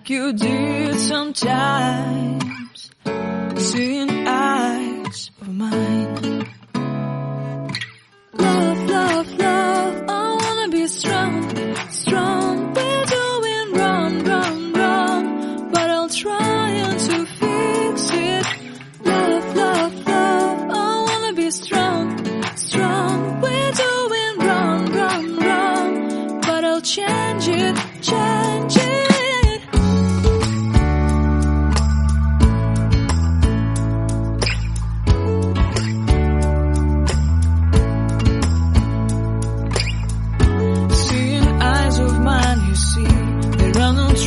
like you did sometimes, seeing eyes of mine. Love, love, love, I wanna be strong, strong. We're doing wrong, wrong, wrong, but I'll try to fix it. Love, love, love, I wanna be strong, strong. We're doing wrong, wrong, wrong, but I'll change it, change it.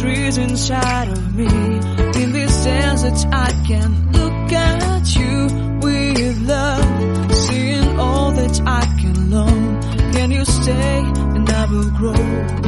Trees inside of me. In this desert I can look at you with love, seeing all that I can learn. Can you stay and I will grow?